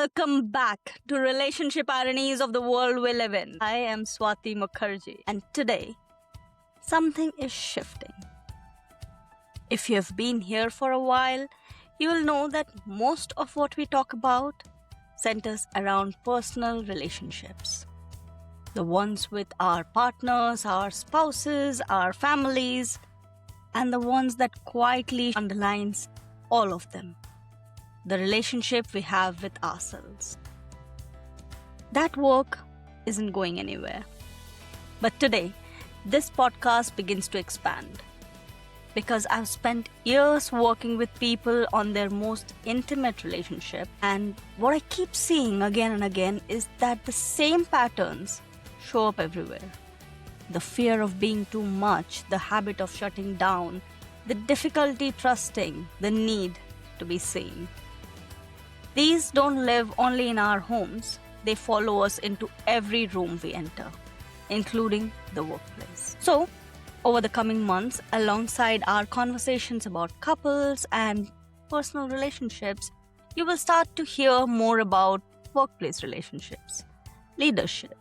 welcome back to Relationship Ironies of the World We Live in. I am Swati Mukherjee, and today, something is shifting. If you have been here for a while, you will know that most of what we talk about centers around personal relationships. The ones with our partners, our spouses, our families, and the ones that quietly underlines all of them. The relationship we have with ourselves. That work isn't going anywhere. But today, this podcast begins to expand. Because I've spent years working with people on their most intimate relationship, and what I keep seeing again and again is that the same patterns show up everywhere. The fear of being too much, the habit of shutting down, the difficulty trusting, the need to be seen. These don't live only in our homes, they follow us into every room we enter, including the workplace. So, over the coming months, alongside our conversations about couples and personal relationships, you will start to hear more about workplace relationships, leadership,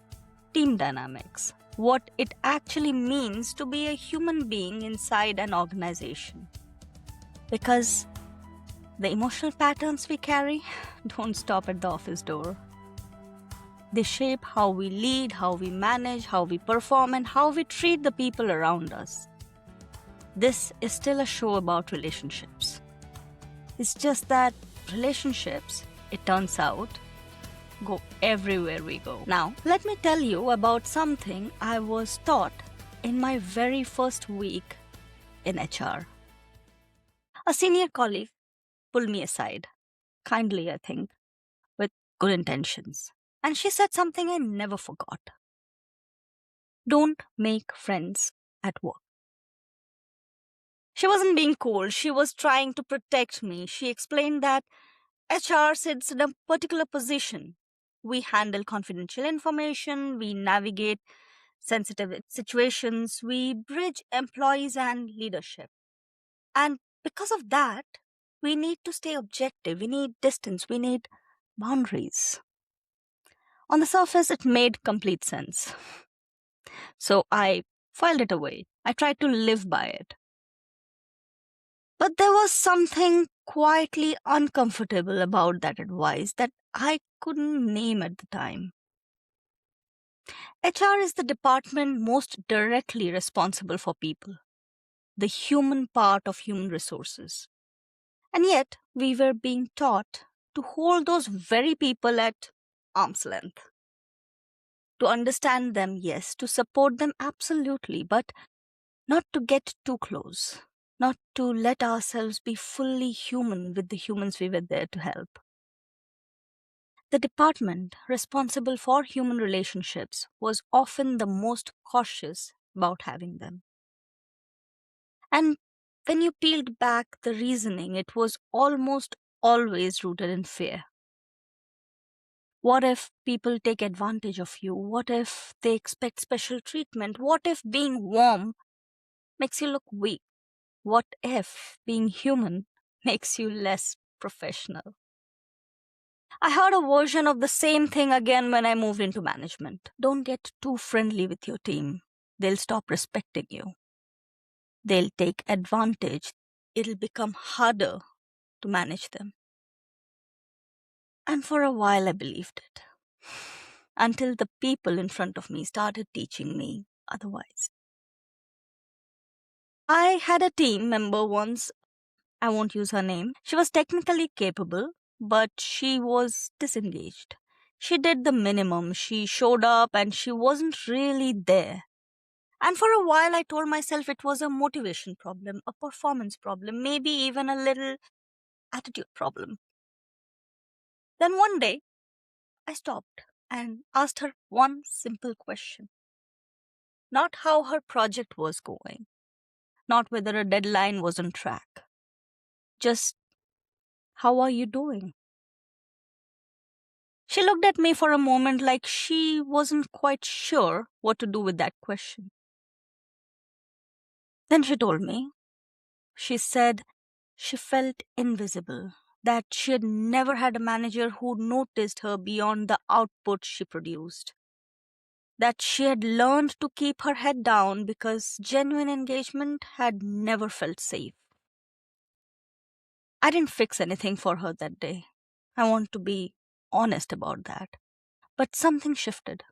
team dynamics, what it actually means to be a human being inside an organization. Because the emotional patterns we carry don't stop at the office door. They shape how we lead, how we manage, how we perform, and how we treat the people around us. This is still a show about relationships. It's just that relationships, it turns out, go everywhere we go. Now, let me tell you about something I was taught in my very first week in HR. A senior colleague pulled me aside, kindly, I think, with good intentions. And she said something I never forgot. Don't make friends at work. She wasn't being cold. She was trying to protect me. She explained that HR sits in a particular position. We handle confidential information. We navigate sensitive situations. We bridge employees and leadership. And because of that, we need to stay objective. We need distance. We need boundaries. On the surface, it made complete sense. So I filed it away. I tried to live by it. But there was something quietly uncomfortable about that advice that I couldn't name at the time. HR is the department most directly responsible for people, the human part of human resources. And yet, we were being taught to hold those very people at arm's length. To understand them, yes. To support them, absolutely. But not to get too close. Not to let ourselves be fully human with the humans we were there to help. The department responsible for human relationships was often the most cautious about having them. And when you peeled back the reasoning, it was almost always rooted in fear. What if people take advantage of you? What if they expect special treatment? What if being warm makes you look weak? What if being human makes you less professional? I heard a version of the same thing again when I moved into management. Don't get too friendly with your team. They'll stop respecting you. They'll take advantage. It'll become harder to manage them. And for a while I believed it. Until the people in front of me started teaching me otherwise. I had a team member once, I won't use her name. She was technically capable, but she was disengaged. She did the minimum. She showed up and she wasn't really there. And for a while I told myself it was a motivation problem, a performance problem, maybe even a little attitude problem. Then one day, I stopped and asked her one simple question. Not how her project was going, not whether a deadline was on track. Just, how are you doing? She looked at me for a moment like she wasn't quite sure what to do with that question. Then she told me. She said she felt invisible, that she had never had a manager who noticed her beyond the output she produced. That she had learned to keep her head down because genuine engagement had never felt safe. I didn't fix anything for her that day. I want to be honest about that. But something shifted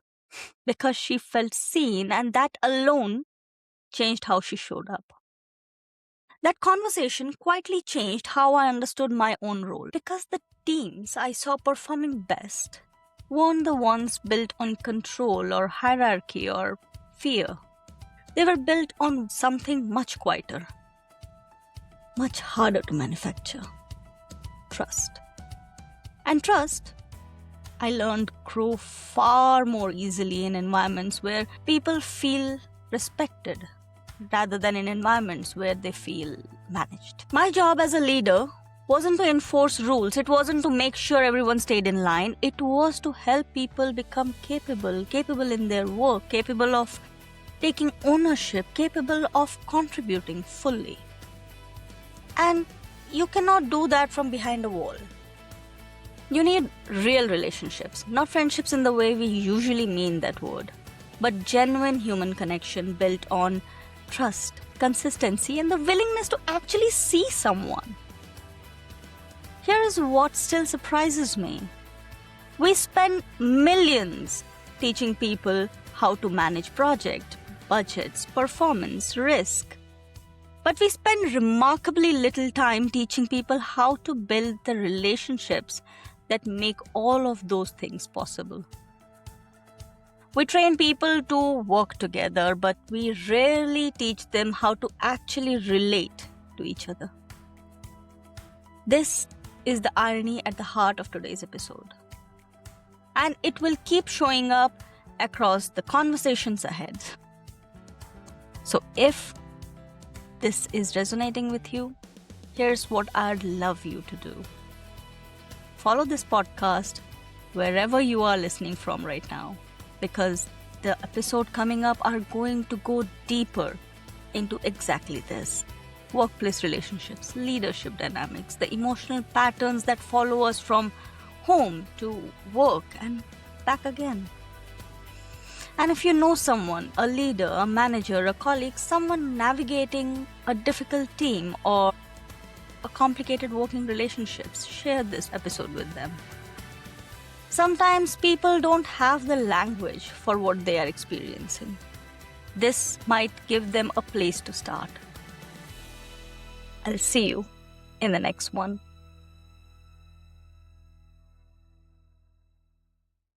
because she felt seen, and that alone changed how she showed up. That conversation quietly changed how I understood my own role because the teams I saw performing best weren't the ones built on control or hierarchy or fear. They were built on something much quieter, much harder to manufacture: trust. And trust, I learned, grew far more easily in environments where people feel respected rather than in environments where they feel managed. My job as a leader wasn't to enforce rules. It wasn't to make sure everyone stayed in line. It was to help people become capable in their work, capable of taking ownership, capable of contributing fully. And you cannot do that from behind a wall. You need real relationships, not friendships in the way we usually mean that word, but genuine human connection built on trust, consistency, and the willingness to actually see someone. Here is what still surprises me. We spend millions teaching people how to manage project, budgets, performance, risk. But we spend remarkably little time teaching people how to build the relationships that make all of those things possible. We train people to work together, but we rarely teach them how to actually relate to each other. This is the irony at the heart of today's episode. And it will keep showing up across the conversations ahead. So if this is resonating with you, here's what I'd love you to do. Follow this podcast wherever you are listening from right now, because the episode coming up are going to go deeper into exactly this: workplace relationships, leadership dynamics, the emotional patterns that follow us from home to work and back again. And if you know someone, a leader, a manager, a colleague, someone navigating a difficult team or a complicated working relationships, share this episode with them. Sometimes people don't have the language for what they are experiencing. This might give them a place to start. I'll see you in the next one.